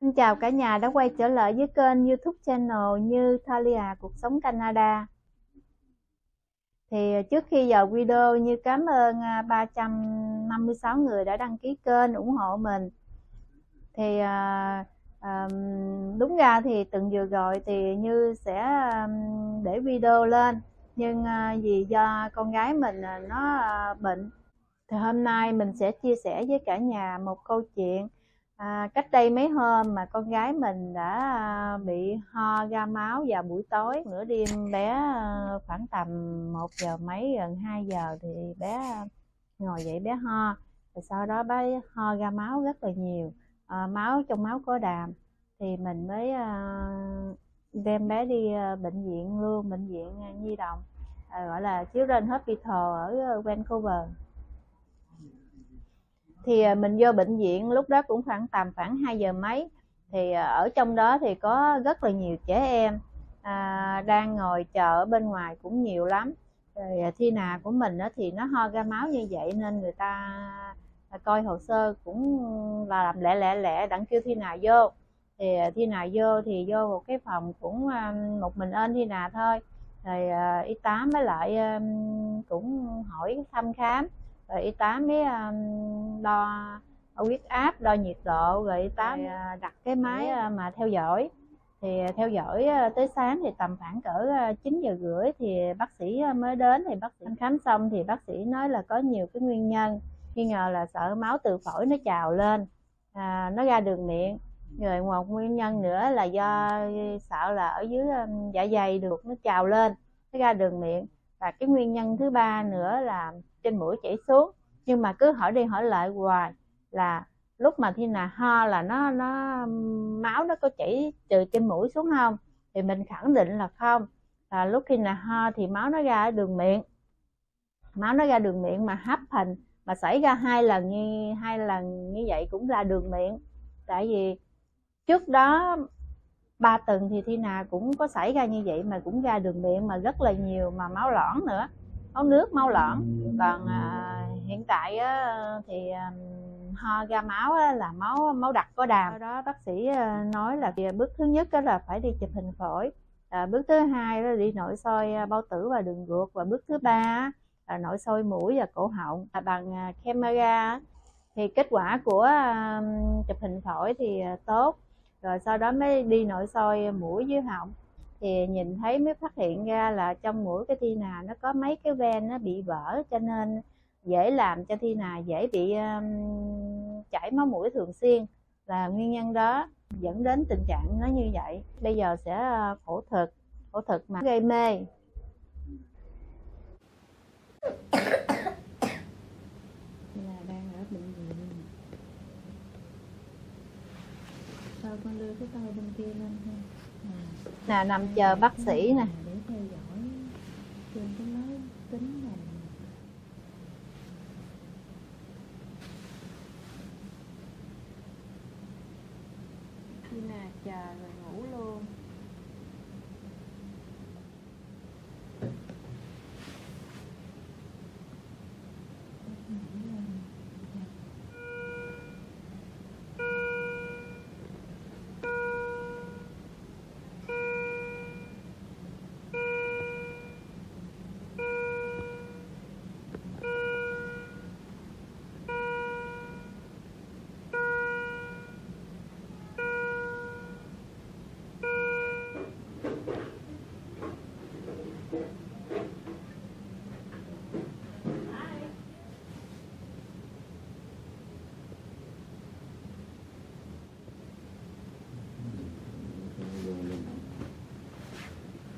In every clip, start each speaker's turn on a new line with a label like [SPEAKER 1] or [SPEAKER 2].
[SPEAKER 1] Xin chào cả nhà đã quay trở lại với kênh YouTube channel Như Thalia Cuộc Sống Canada. Thì trước khi vào video, Như cảm ơn 356 người đã đăng ký kênh ủng hộ mình. Thì đúng ra thì tuần vừa rồi thì Như sẽ để video lên, nhưng vì do con gái mình nó bệnh, thì hôm nay mình sẽ chia sẻ với cả nhà một câu chuyện. Cách đây mấy hôm mà con gái mình đã bị ho ra máu vào buổi tối. Nửa đêm bé khoảng tầm 1 giờ mấy, gần 2 giờ thì bé ngồi dậy bé ho. Rồi sau đó bé ho ra máu rất là nhiều, trong máu có đàm. Thì mình mới đem bé đi bệnh viện luôn, bệnh viện nhi đồng, gọi là Children's Hospital ở Vancouver. Thì mình vô bệnh viện lúc đó cũng khoảng 2 giờ mấy. Thì ở trong đó thì có rất là nhiều trẻ em đang ngồi chờ ở bên ngoài cũng nhiều lắm. Rồi Thi Nà của mình thì nó ho ra máu như vậy nên người ta coi hồ sơ cũng là làm lẹ đặng kêu Thi Nà vô. Thì Thi Nà vô thì vô một cái phòng cũng một mình Thi Nà thôi. Rồi y tá mới lại cũng hỏi thăm khám. Rồi y tá mới đo huyết áp, đo nhiệt độ, rồi y tá đặt cái máy mà theo dõi. Thì theo dõi tới sáng, thì tầm khoảng cỡ 9 giờ rưỡi thì bác sĩ mới đến. Thì bác sĩ khám xong thì bác sĩ nói là có nhiều cái nguyên nhân, nghi ngờ là sợ máu từ phổi nó trào lên, nó ra đường miệng. Rồi một nguyên nhân nữa là do sợ là ở dưới dạ dày được nó trào lên, nó ra đường miệng. Và cái nguyên nhân thứ ba nữa là trên mũi chảy xuống. Nhưng mà cứ hỏi đi hỏi lại hoài là lúc mà Thi Nà ho là nó máu nó có chảy từ trên mũi xuống không. Thì mình khẳng định là không, là lúc Thi Nà ho thì máu nó ra ở đường miệng. Máu nó ra đường miệng mà hấp hình mà xảy ra hai lần như vậy cũng ra đường miệng. Tại vì trước đó 3 tuần thì Thi Nà cũng có xảy ra như vậy mà cũng ra đường miệng, mà rất là nhiều, mà máu loãng nữa, máu nước, máu loãng. Còn hiện tại thì ho ra máu là máu đặc có đàm. Sau đó bác sĩ nói là bước thứ nhất là phải đi chụp hình phổi, bước thứ hai là đi nội soi bao tử và đường ruột, và bước thứ ba là nội soi mũi và cổ họng bằng camera. Thì kết quả của chụp hình phổi thì tốt. Rồi sau đó mới đi nội soi mũi với họng. Thì nhìn thấy mới phát hiện ra là trong mũi cái Thi Nà nó có mấy cái ven nó bị vỡ, cho nên dễ làm cho Thi Nà dễ bị chảy máu mũi thường xuyên, là nguyên nhân đó dẫn đến tình trạng nó như vậy. Bây giờ sẽ phẫu thuật mà gây mê. Đang ở bệnh viện. Sao con đưa cái tay bên kia lên ha. Nè, nằm chờ bác sĩ nè. Để theo dõi trên cái máy tính này. Khi nào chờ rồi ngủ luôn.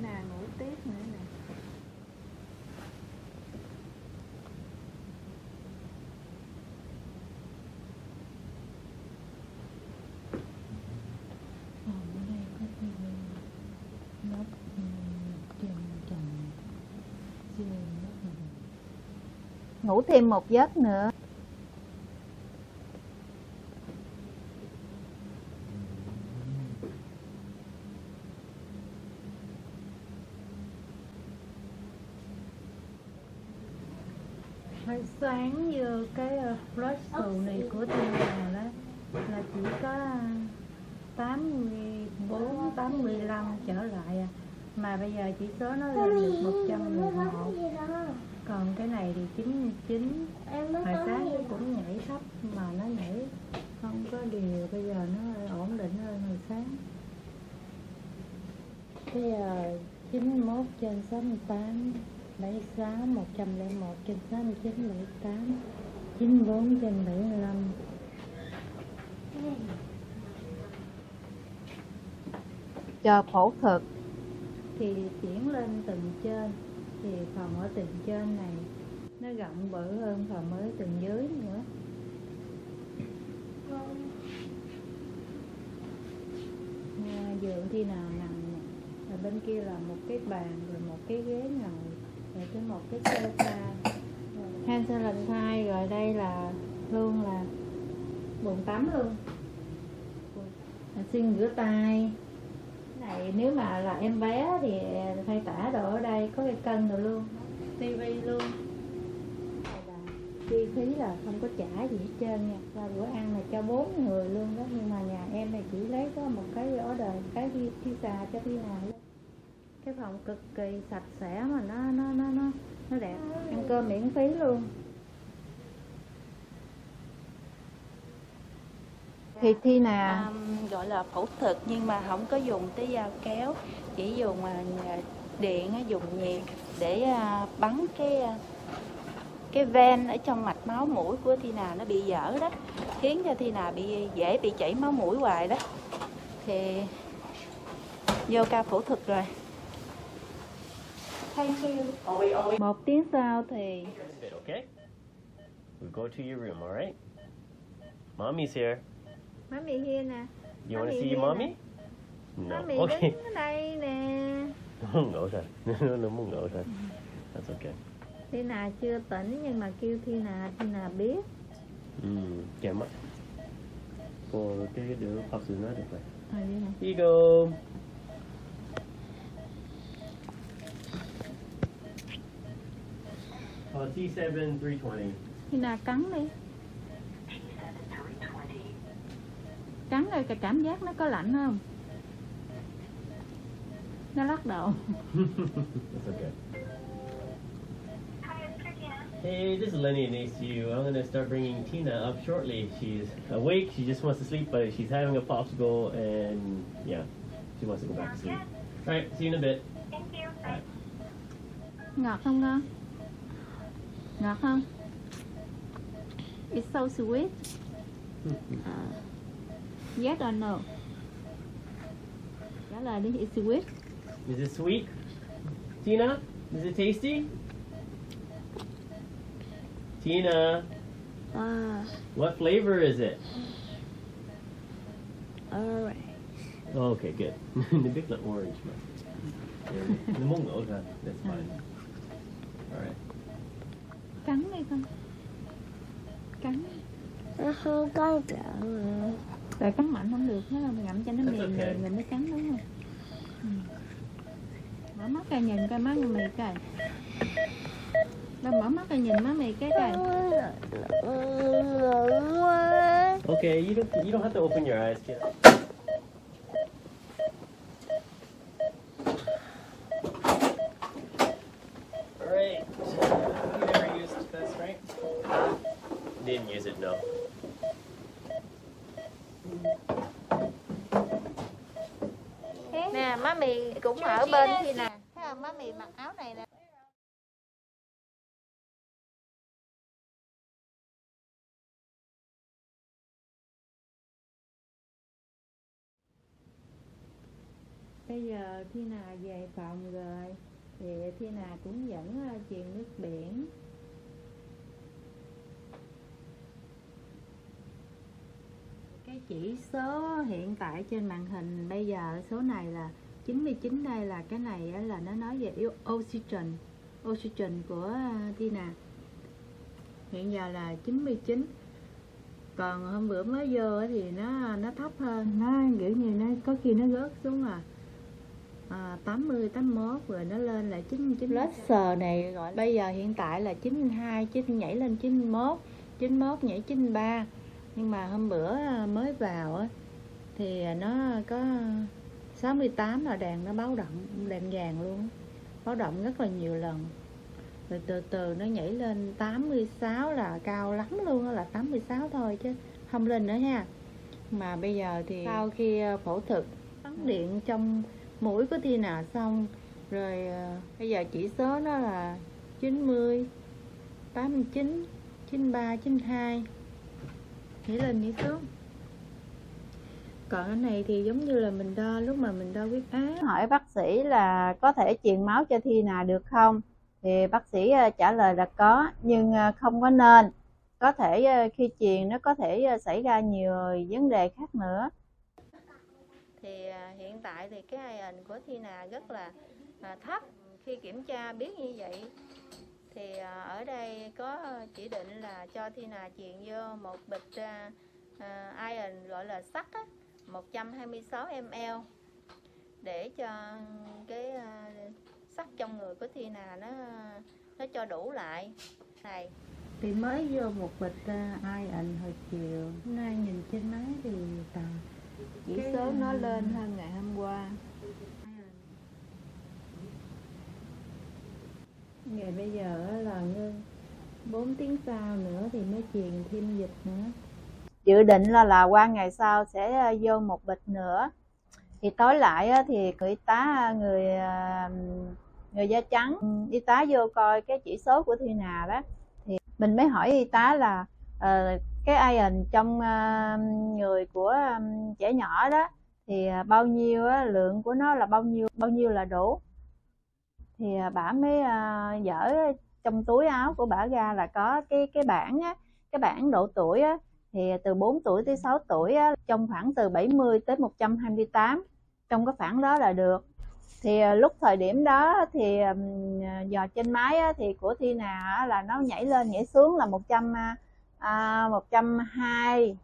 [SPEAKER 1] Ngủ tiếp nữa nè. Ở đây có tivi, lắp trần ngủ thêm một giấc nữa. Phải sáng vô cái flash này của Thi Nà đó là chỉ có 84, 85 trở lại à. Mà bây giờ chỉ số nó lên được 111. Còn cái này thì 99. Hồi sáng nó cũng nhảy thấp mà nó nhảy không có điều, bây giờ nó ổn định hơn hồi sáng. Bây giờ 91 trên 68, 76, 101 trên 69, 78, 94 trên 75. Cho phẫu thuật thì chuyển lên tầng trên, thì phòng ở tầng trên này nó rộng bự hơn phòng ở tầng dưới nữa. Giường Thi nào nằm nè, rồi bên kia là một cái bàn, rồi một cái ghế ngồi, rồi cái một cái sofa. Hand salon thai, rồi đây là luôn là bồn tắm luôn, xin rửa tay. Này nếu mà là em bé thì phải tả đồ ở đây, có cái cân rồi luôn, tivi luôn. Chi phí là không có trả gì hết trơn nha, là bữa ăn là cho 4 người luôn đó, nhưng mà nhà em này chỉ lấy có một cái order, cái pizza cho Thi nào luôn. Cái phòng cực kỳ sạch sẽ mà nó đẹp, ăn cơm miễn phí luôn. Thì Thi nào
[SPEAKER 2] gọi là phẫu thuật nhưng mà không có dùng tới dao kéo, chỉ dùng điện, dùng nhiệt để bắn cái ven ở trong mạch máu mũi của Thi nào nó bị dở đó, khiến cho Thi nào dễ bị chảy máu mũi hoài đó. Thì vô ca phẫu thuật rồi. Thank you.
[SPEAKER 1] 1 tiếng sau thì
[SPEAKER 3] Okay? We go to your room, all right? Mommy's here.
[SPEAKER 1] Mommy here nè.
[SPEAKER 3] You want to see your mommy? No.
[SPEAKER 1] Mommy
[SPEAKER 3] Okay.
[SPEAKER 1] đứng ở đây nè.
[SPEAKER 3] Nó muốn ngủ rồi. Nó muốn ngủ rồi. That's okay.
[SPEAKER 1] Thi nào chưa tỉnh nhưng mà kêu Thi nào biết.
[SPEAKER 3] Kèm á. Cô cái đứa bác sĩ nói được rồi.
[SPEAKER 1] Vậy hả?
[SPEAKER 3] Here you go. T7 320.
[SPEAKER 1] Thi nào cắn đi. Cắn rồi cái cảm giác nó có lạnh không? Nó lắc đầu.
[SPEAKER 3] That's okay. Hey, this is Lenny and ACU. I'm going to start bringing Tina up shortly. She's awake. She just wants to sleep, but she's having a popsicle, and yeah, she wants to go back to sleep. All right, see you in a bit.
[SPEAKER 4] Thank you.
[SPEAKER 3] Bye.
[SPEAKER 1] Ngọt không con? Ngọt không? It's so sweet. Yes or no? Trả lời đi, it's sweet.
[SPEAKER 3] Is it sweet? Tina, is it tasty? Tina, what flavor is it?
[SPEAKER 2] Alright.
[SPEAKER 3] Okay, good. The big là orange mà. Nó muốn ngủ rồi. That's fine. All right.
[SPEAKER 1] Cắn đi con. Cắn.
[SPEAKER 2] Nó không có chợ.
[SPEAKER 1] Rồi cắn mạnh không được, nó ngậm cho nó
[SPEAKER 3] That's
[SPEAKER 1] mềm
[SPEAKER 3] okay.
[SPEAKER 1] mềm rồi mới cắn, đúng không? Mở mắt ra nhìn coi má mì coi. Ba mở mắt ra nhìn má mì cái coi.
[SPEAKER 3] Okay, you don't have to open your eyes, kid. All right. You never used this, right? Didn't use it, no.
[SPEAKER 1] Nè, má mì cũng ở bên Thi nè. Thấy không, má mì mặc áo này nè. Bây giờ Thi nào về phòng rồi thì Thi nào cũng dẫn chuyền nước biển. Cái chỉ số hiện tại trên màn hình bây giờ số này là 99, đây là cái này là nó nói về oxygen của Thi nào. Hiện giờ là 99. Còn hôm bữa mới vô thì nó thấp hơn, nó kiểu như nó có khi nó rớt xuống 80, 81 rồi nó lên là 99. Flasher này gọi bây giờ hiện tại là 92, nhảy lên 91 nhảy 93. Nhưng mà hôm bữa mới vào
[SPEAKER 2] thì nó có 68 là đèn nó báo động, đèn vàng luôn, báo động rất là nhiều lần. Rồi từ từ nó nhảy lên 86 là cao lắm luôn, là 86 thôi chứ không lên nữa ha. Mà bây giờ thì sau khi phẫu thuật bắn điện trong mũi của Tina xong rồi, bây giờ chỉ số nó là 90, 89, 93, 92, nhảy lên nhảy xuống. Còn cái này thì giống như là mình đo lúc mà mình đo huyết áp.
[SPEAKER 1] Hỏi bác sĩ là có thể truyền máu cho Tina được không, thì bác sĩ trả lời là có, nhưng không có nên. Có thể khi truyền nó có thể xảy ra nhiều vấn đề khác nữa.
[SPEAKER 2] Thì hiện tại thì cái iron của Tina rất là thấp. Khi kiểm tra biết như vậy thì ở đây có chỉ định là cho Tina truyền vô một bịch iron gọi là sắt á, 126 ml để cho cái sắt trong người của Tina nó cho đủ lại. Này thì mới vô một bịch iron hồi chiều, hôm nay nhìn trên máy thì chỉ số nó lên hơn ngày hôm qua. Ngày bây giờ là 4 tiếng sau nữa thì mới truyền thêm dịch nữa.
[SPEAKER 1] Dự định là qua ngày sau sẽ vô một bịch nữa. Thì tối lại thì y tá người da trắng, y tá vô coi cái chỉ số của Tina đó, thì mình mới hỏi y tá là cái iron trong người của trẻ nhỏ đó thì bao nhiêu, lượng của nó là bao nhiêu là đủ. Thì bả mới dở trong túi áo của bả ra là có cái bảng á, cái bảng độ tuổi á, thì từ 4 tuổi tới 6 tuổi á, trong khoảng từ 70 tới 128, trong cái khoảng đó là được. Thì lúc thời điểm đó thì dò trên máy á, thì của Tina là nó nhảy lên nhảy xuống là 120,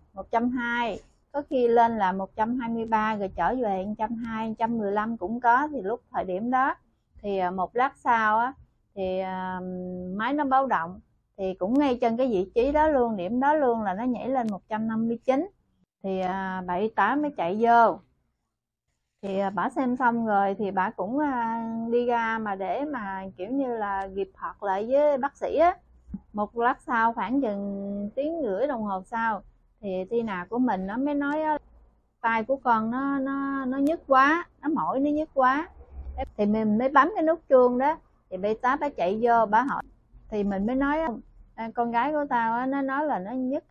[SPEAKER 1] có khi lên là 123 rồi trở về 120, 115 cũng có. Thì lúc thời điểm đó thì một lát sau á, thì máy nó báo động, thì cũng ngay trên cái vị trí đó luôn, điểm đó luôn là nó nhảy lên 159. Thì bà y tá mới chạy vô, thì bà xem xong rồi thì bà cũng đi ra mà để mà kiểu như là kịp hoạt lại với bác sĩ á. Một lát sau, khoảng chừng tiếng rưỡi đồng hồ sau, thì Tina của mình nó mới nói tay của con nó nhức quá, nó mỏi, nó nhức quá. Thì mình mới bấm cái nút chuông đó, thì bà y tá bà chạy vô bà hỏi, thì mình mới nói con gái của tao á, nó nói là nó nhức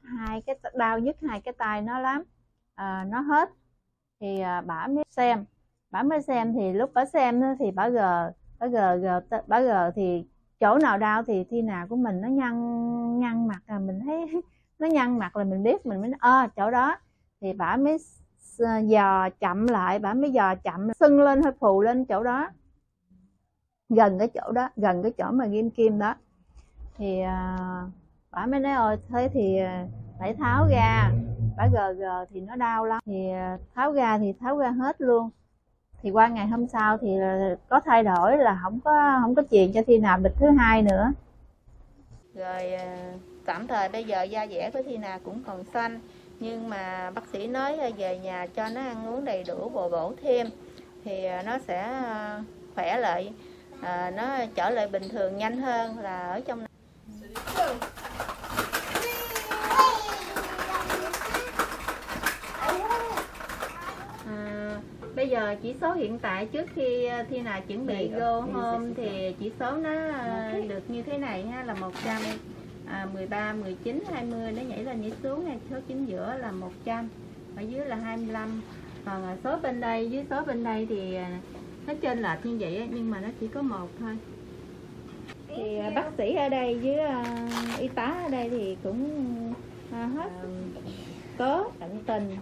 [SPEAKER 1] đau nhức hai cái tay nó lắm, nó hết. Thì bả mới xem, thì lúc bả xem thì bả gờ thì chỗ nào đau thì Tina của mình nó nhăn mặt, là mình thấy nó nhăn mặt là mình biết, mình mới chỗ đó. Thì bả mới dò chậm lại, sưng lên hơi phù lên chỗ đó, gần cái chỗ mà ghim kim đó. Thì bả mới nói thế thì phải tháo ra. Bả gờ thì nó đau lắm, thì tháo ra hết luôn. Thì qua ngày hôm sau thì có thay đổi, là không có truyền cho Tina bịch thứ hai nữa.
[SPEAKER 2] Rồi tạm thời bây giờ da dẻ của Tina cũng còn xanh, nhưng mà bác sĩ nói về nhà cho nó ăn uống đầy đủ, bổ thêm thì nó sẽ khỏe lại, nó trở lại bình thường nhanh hơn là ở trong này. Bây giờ chỉ số hiện tại trước khi Tina chuẩn bị vô hôm thì chỉ số nó được như thế này ha, là 113, 19, 20, nó nhảy lên nhảy xuống ha. Số chính giữa là 100, ở dưới là 25. Còn số bên đây với số bên đây thì nó chênh lệch như vậy, nhưng mà nó chỉ có 1 thôi. Thì bác sĩ ở đây với y tá ở đây thì cũng hết tốt tận tình.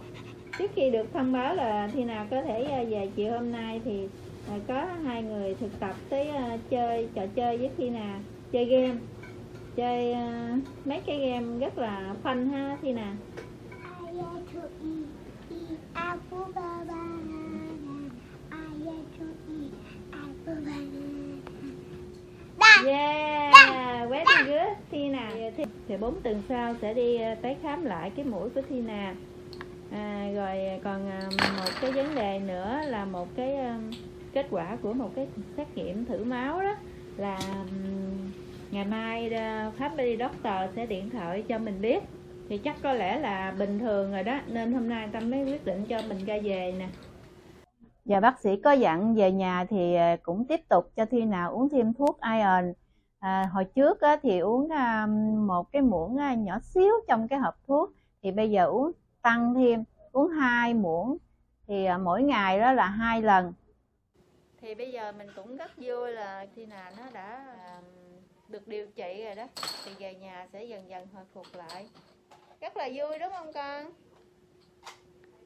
[SPEAKER 2] Trước khi được thông báo là Tina có thể về chiều hôm nay thì có 2 người thực tập tới trò chơi với Tina, chơi game, chơi mấy cái game rất là fun ha Tina. Yeah, very good Tina. Thì 4 tuần sau sẽ đi tới khám lại cái mũi của Tina.
[SPEAKER 1] Rồi còn một cái vấn đề nữa là một cái kết quả của một cái xét nghiệm thử máu đó là ngày mai Family Doctor sẽ điện thoại cho mình biết, thì chắc có lẽ là bình thường rồi đó, nên hôm nay Tâm mới quyết định cho mình ra về nè. Và bác sĩ có dặn về nhà thì cũng tiếp tục cho Thi nào uống thêm thuốc iron. Hồi trước thì uống một cái muỗng nhỏ xíu trong cái hộp thuốc, thì bây giờ uống tăng thêm, uống 2 muỗng, thì mỗi ngày đó là 2 lần. Thì bây giờ mình cũng rất vui là Thi nào nó đã được điều trị rồi đó, thì về nhà sẽ dần dần hồi phục lại. Rất là vui đúng không con?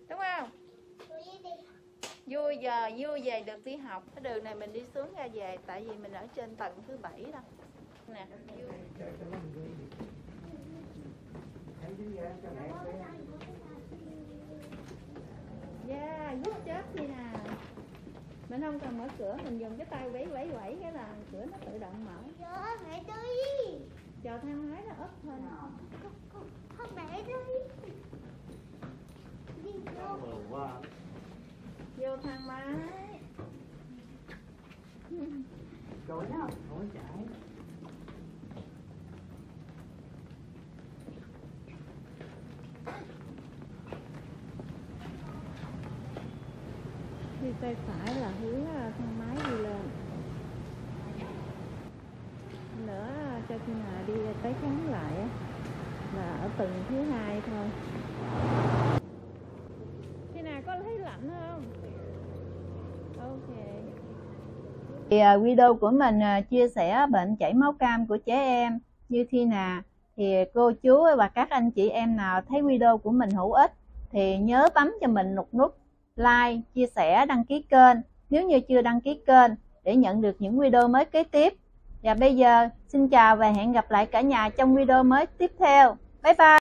[SPEAKER 1] Đúng không? Vui về được đi học. Cái đường này mình đi xuống ra về, tại vì mình ở trên tầng thứ 7 đâu nè. Yeah, giúp chết đi nè. Mình không cần mở cửa, mình dùng cái tay quẩy cái là cửa nó tự động mở.
[SPEAKER 4] Mẹ đi.
[SPEAKER 1] Chờ thang máy nó ấp thôi.
[SPEAKER 4] Không mẹ đi. Đi vô.
[SPEAKER 1] Vô thang máy.
[SPEAKER 4] Rồi nó khỏi chạy.
[SPEAKER 1] Đi tay phải là hướng thang máy đi lên. Nữa cho khi nào đi tới khám lại là ở tầng thứ 2 thôi. Khi nào có thấy lạnh không? Ok. Thì video của mình chia sẻ bệnh chảy máu cam của trẻ em như Thi Nà, thì cô chú và các anh chị em nào thấy video của mình hữu ích thì nhớ bấm cho mình một nút like, chia sẻ, đăng ký kênh nếu như chưa đăng ký kênh để nhận được những video mới kế tiếp. Và bây giờ xin chào và hẹn gặp lại cả nhà trong video mới tiếp theo. Bye bye.